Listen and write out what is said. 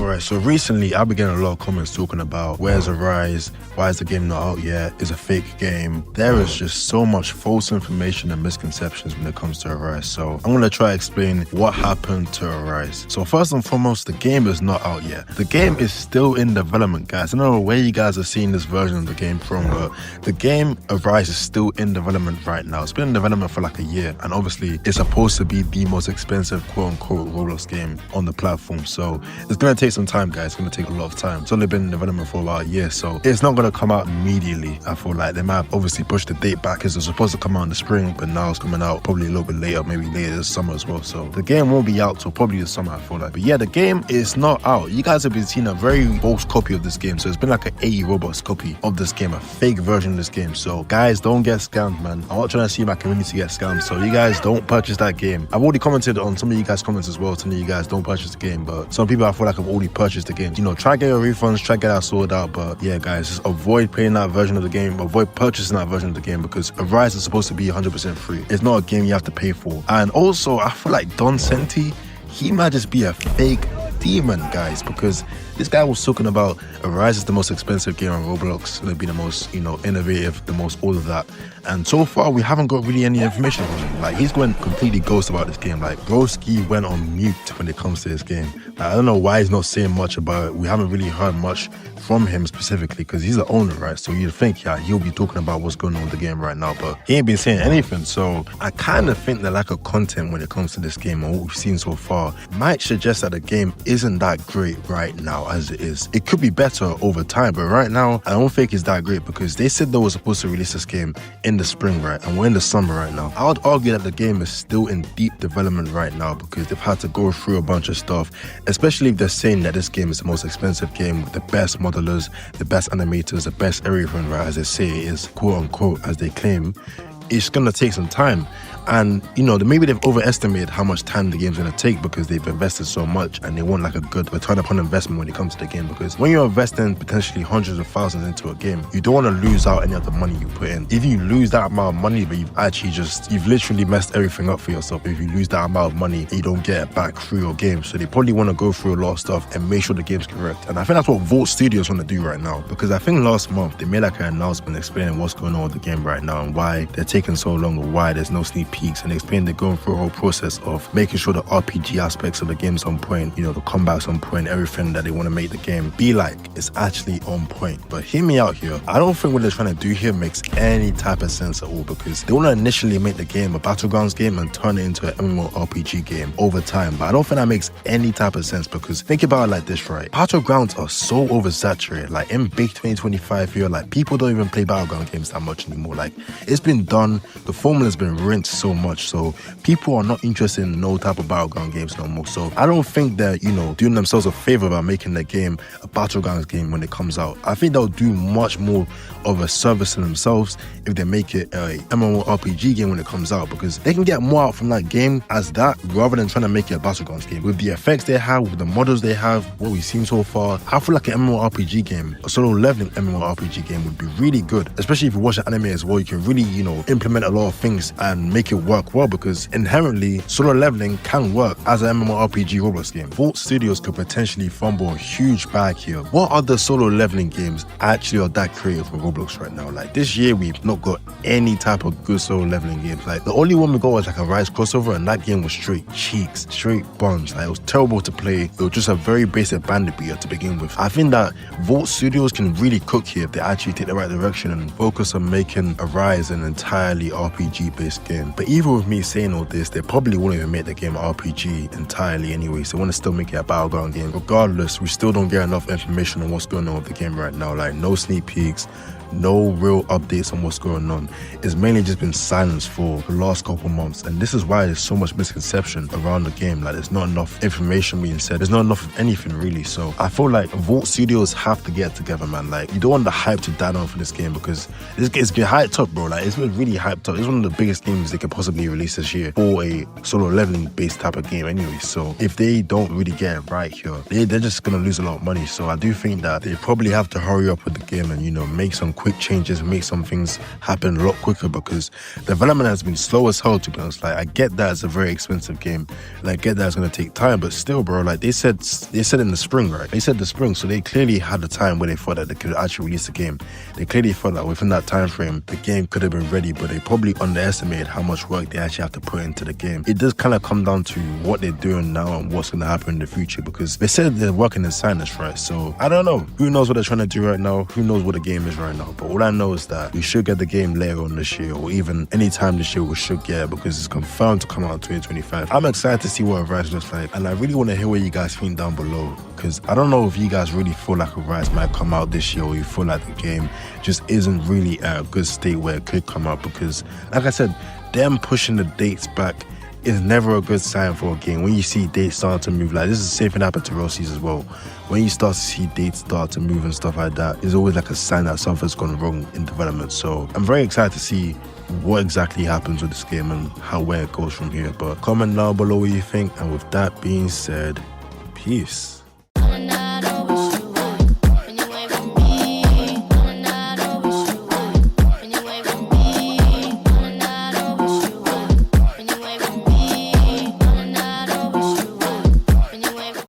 Alright, so recently I've been getting a lot of comments talking about where's Arise, why is the game not out yet, it's a fake game. There is just so much false information and misconceptions when it comes to Arise, so I'm going to try to explain what happened to Arise. So first and foremost, the game is not out yet. The game is still in development, guys. I don't know where you guys are seeing this version of the game from, but the game Arise is still in development right now. It's been in development for like a year, and obviously it's supposed to be the most expensive quote-unquote Roblox game on the platform, so it's going to take some time, guys. It's going to take a lot of time. It's only been in development for about a year, so it's not going to come out immediately. I feel like they might have obviously pushed the date back because it's supposed to come out in the spring, but now it's coming out probably a little bit later, maybe later this summer as well. So the game won't be out till probably this summer, I feel like. But yeah, the game is not out. You guys have been seeing a very false copy of this game, so it's been like an 80 Robux copy of this game, a fake version of this game. So guys, don't get scammed, man. I'm not trying to see my community get scammed, so you guys don't purchase that game. I've already commented on some of you guys' comments as well, telling you guys don't purchase the game, but some people I feel like have already purchased the game. You know, try to get your refunds, try to get that sorted out, but yeah, guys, just avoid playing that version of the game, avoid purchasing that version of the game, because Arise is supposed to be 100% free. It's not a game you have to pay for. And also, I feel like Don Senti, he might just be a fake demon, guys, because this guy was talking about Arise is the most expensive game on Roblox. It'll be the most, you know, innovative, the most all of that. And so far, we haven't got really any information from him. Like, he's going completely ghost about this game. Like, Broski went on mute when it comes to this game. Like, I don't know why he's not saying much about it. We haven't really heard much from him specifically because he's the owner, right? So you'd think, yeah, he'll be talking about what's going on with the game right now, but he ain't been saying anything. So I kind of think the lack of content when it comes to this game and what we've seen so far might suggest that the game isn't that great right now as it is. It could be better over time, but right now, I don't think it's that great because they said they were supposed to release this game in the spring, right? And we're in the summer right now. I would argue that the game is still in deep development right now because they've had to go through a bunch of stuff, especially if they're saying that this game is the most expensive game with the best modelers, the best animators, the best everything, right? As they say it is, quote unquote, as they claim. It's gonna take some time. And, you know, maybe they've overestimated how much time the game's going to take because they've invested so much and they want like a good return upon investment when it comes to the game. Because when you're investing potentially hundreds of thousands into a game, you don't want to lose out any of the money you put in. If you lose that amount of money, but you've literally messed everything up for yourself. If you lose that amount of money, you don't get it back through your game. So they probably want to go through a lot of stuff and make sure the game's correct. And I think that's what Vault Studios want to do right now. Because I think last month they made like an announcement explaining what's going on with the game right now and why they're taking so long or why there's no sneak peeks, and explain they're going through a whole process of making sure the RPG aspects of the game's on point, you know, the combat's on point, everything that they want to make the game be like is actually on point. But hear me out here, I don't think what they're trying to do here makes any type of sense at all, because they want to initially make the game a Battlegrounds game and turn it into an MMORPG game over time, but I don't think that makes any type of sense, because think about it like this, right? Battlegrounds are so oversaturated. Like in big 2025 here, like people don't even play Battleground games that much anymore. Like it's been done, the formula's been rinsed so much, so people are not interested in no type of Battleground games no more. So I don't think they're, you know, doing themselves a favor by making the game a Battlegrounds game when it comes out. I think they'll do much more of a service to themselves if they make it a MMORPG game when it comes out, because they can get more out from that game as that rather than trying to make it a Battlegrounds game. With the effects they have, with the models they have, what we've seen so far, I feel like an MMORPG game, a solo leveling MMORPG game would be really good, especially if you watch the anime as well. You can really, you know, implement a lot of things and make it work well, because inherently solo leveling can work as an MMORPG Roblox game. Vault Studios could potentially fumble a huge bag here. What other solo leveling games actually are that creative for Roblox right now? Like this year we've not got any type of good solo leveling games. Like the only one we got was like a Rise crossover, and that game was straight cheeks, straight buns. Like it was terrible to play. It was just a very basic bandit beater to begin with. I think that Vault Studios can really cook here if they actually take the right direction and focus on making Arise an entirely RPG based game. But even with me saying all this, they probably won't even make the game an RPG entirely anyway, so they want to still make it a Battleground game. Regardless, we still don't get enough information on what's going on with the game right now. Like no sneak peeks, no real updates on what's going on. It's mainly just been silence for the last couple months, and this is why there's so much misconception around the game. Like there's not enough information being said, there's not enough of anything really. So I feel like Vault Studios have to get together, man. Like you don't want the hype to die down for this game, because it's been hyped up, bro. Like it's been really hyped up. It's one of the biggest games they could possibly release this year for a solo leveling based type of game anyway. So if they don't really get it right here, they're just gonna lose a lot of money. So I do think that they probably have to hurry up with the game and, you know, make some quick changes, make some things happen a lot quicker, because development has been slow as hell, to be honest. Like, I get that it's a very expensive game, like, I get that it's gonna take time, but still, bro, like they said in the spring, right? They said the spring, so they clearly had the time where they thought that they could actually release the game. They clearly thought that within that time frame the game could have been ready, but they probably underestimated how much work they actually have to put into the game. It does kind of come down to what they're doing now and what's going to happen in the future, because they said they're working in silence, right? So I don't know. Who knows what they're trying to do right now? Who knows what the game is right now? But all I know is that we should get the game later on this year, or even anytime this year we should get it, because it's confirmed to come out in 2025. I'm excited to see what Rise looks like, and I really want to hear what you guys think down below, because I don't know if you guys really feel like a Rise might come out this year, or you feel like the game just isn't really at a good state where it could come out, because like I said, them pushing the dates back is never a good sign for a game. When you see dates start to move, like this is the same thing happened to Rossies as well. When you start to see dates start to move and stuff like that, it's always like a sign that something's gone wrong in development. So I'm very excited to see what exactly happens with this game and where it goes from here. But comment down below what you think, and with that being said, peace.